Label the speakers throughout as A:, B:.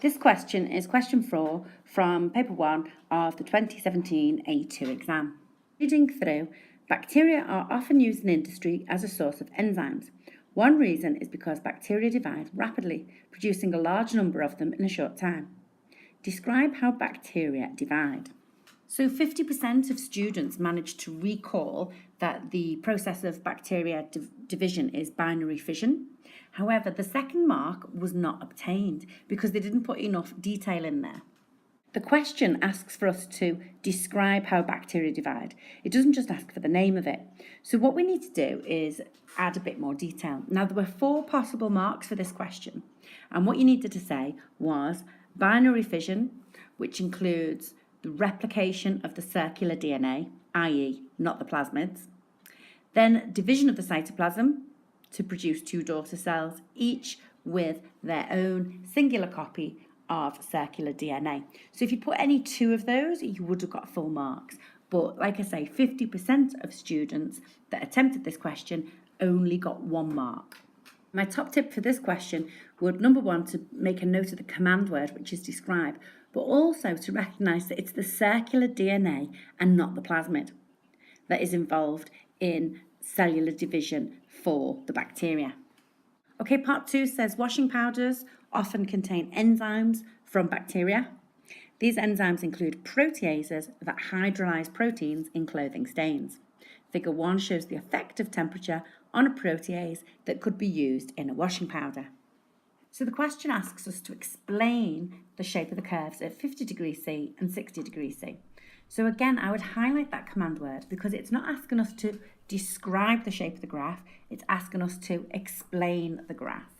A: This question is question 4 from paper 1 of the 2017 A2 exam. Reading through, bacteria are often used in industry as a source of enzymes. One reason is because bacteria divide rapidly, producing a large number of them in a short time. Describe how bacteria divide. So 50% of students managed to recall that the process of bacteria division is binary fission. However, the second mark was not obtained because they didn't put enough detail in there. The question asks for us to describe how bacteria divide. It doesn't just ask for the name of it. So what we need to do is add a bit more detail. Now, there were 4 possible marks for this question. And what you needed to say was binary fission, which includes the replication of the circular DNA, i.e. not the plasmids. Then division of the cytoplasm to produce 2 daughter cells, each with their own singular copy of circular DNA. So if you put any 2 of those, you would have got full marks. But like I say, 50% of students that attempted this question only got 1 mark. My top tip for this question would, number 1, to make a note of the command word, which is describe, but also to recognise that it's the circular DNA and not the plasmid that is involved in cellular division for the bacteria. Okay, part 2 says washing powders often contain enzymes from bacteria. These enzymes include proteases that hydrolyze proteins in clothing stains. Figure 1 shows the effect of temperature on a protease that could be used in a washing powder. So the question asks us to explain the shape of the curves at 50 degrees C and 60 degrees C. So again, I would highlight that command word because it's not asking us to describe the shape of the graph, it's asking us to explain the graph.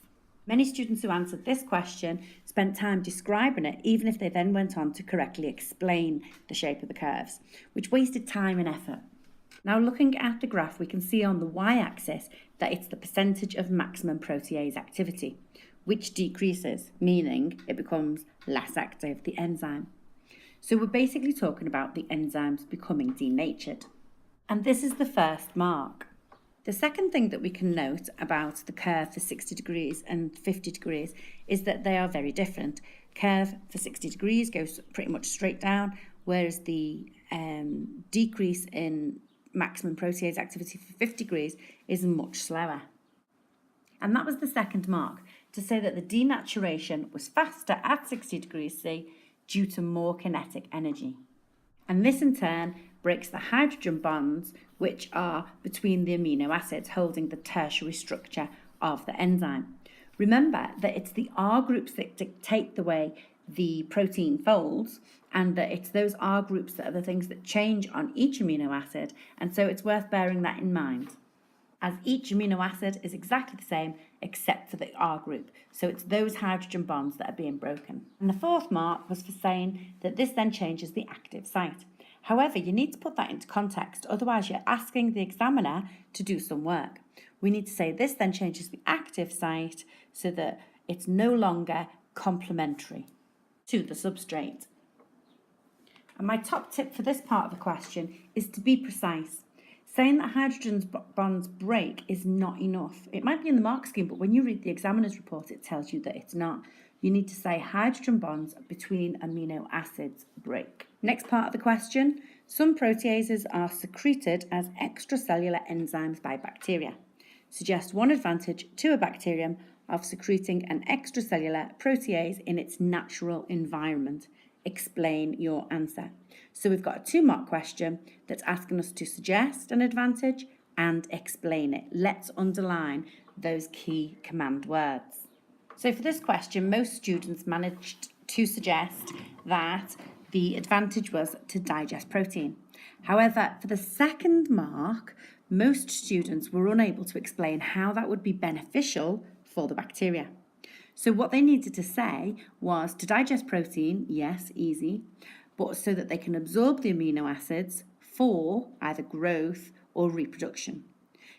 A: Many students who answered this question spent time describing it, even if they then went on to correctly explain the shape of the curves, which wasted time and effort. Now, looking at the graph, we can see on the y-axis that it's the percentage of maximum protease activity, which decreases, meaning it becomes less active, the enzyme. So we're basically talking about the enzymes becoming denatured. And this is the first mark. The second thing that we can note about the curve for 60 degrees and 50 degrees is that they are very different. Curve for 60 degrees goes pretty much straight down, whereas the decrease in maximum protease activity for 50 degrees is much slower. And that was the second mark, to say that the denaturation was faster at 60 degrees C due to more kinetic energy. And this in turn breaks the hydrogen bonds which are between the amino acids holding the tertiary structure of the enzyme. Remember that it's the R groups that dictate the way the protein folds, and that it's those R groups that are the things that change on each amino acid, and so it's worth bearing that in mind, as each amino acid is exactly the same except for the R group. So it's those hydrogen bonds that are being broken. And the fourth mark was for saying that this then changes the active site. However, you need to put that into context, otherwise you're asking the examiner to do some work. We need to say this then changes the active site so that it's no longer complementary to the substrate. And my top tip for this part of the question is to be precise. Saying that hydrogen bonds break is not enough. It might be in the mark scheme, but when you read the examiner's report, it tells you that it's not. You need to say hydrogen bonds between amino acids break. Next part of the question, some proteases are secreted as extracellular enzymes by bacteria. Suggest one advantage to a bacterium of secreting an extracellular protease in its natural environment. Explain your answer. So we've got a 2-mark question that's asking us to suggest an advantage and explain it. Let's underline those key command words. So for this question, most students managed to suggest that the advantage was to digest protein. However, for the second mark, most students were unable to explain how that would be beneficial for the bacteria. So what they needed to say was to digest protein, yes, easy, but so that they can absorb the amino acids for either growth or reproduction.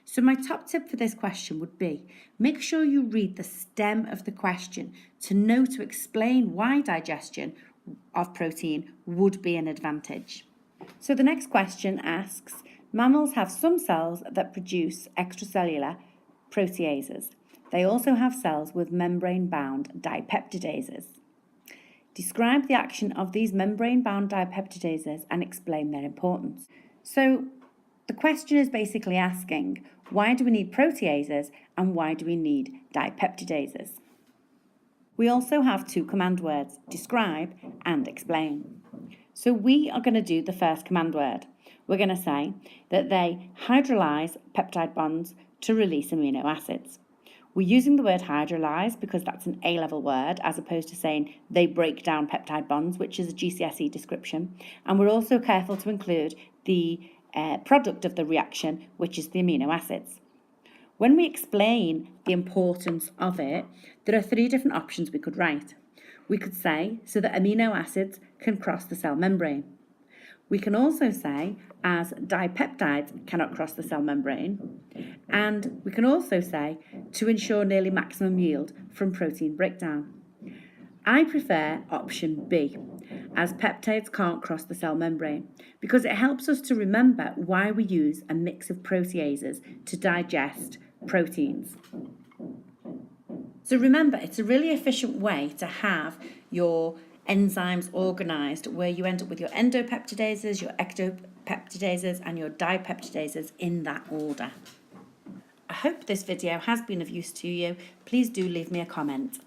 A: So my top tip for this question would be, make sure you read the stem of the question to know to explain why digestion of protein would be an advantage. So the next question asks, mammals have some cells that produce extracellular proteases. They also have cells with membrane-bound dipeptidases. Describe the action of these membrane-bound dipeptidases and explain their importance. So the question is basically asking, why do we need proteases and why do we need dipeptidases? We also have two command words, describe and explain. So we are going to do the first command word. We're going to say that they hydrolyze peptide bonds to release amino acids. We're using the word hydrolyze because that's an A-level word, as opposed to saying they break down peptide bonds, which is a GCSE description. And we're also careful to include the product of the reaction, which is the amino acids. When we explain the importance of it, there are three different options we could write. We could say, so that amino acids can cross the cell membrane. We can also say, as dipeptides cannot cross the cell membrane. And we can also say, to ensure nearly maximum yield from protein breakdown. I prefer option B, as peptides can't cross the cell membrane, because it helps us to remember why we use a mix of proteases to digest proteins. So remember, it's a really efficient way to have your enzymes organised, where you end up with your endopeptidases, your ectopeptidases and your dipeptidases in that order. I hope this video has been of use to you. Please do leave me a comment.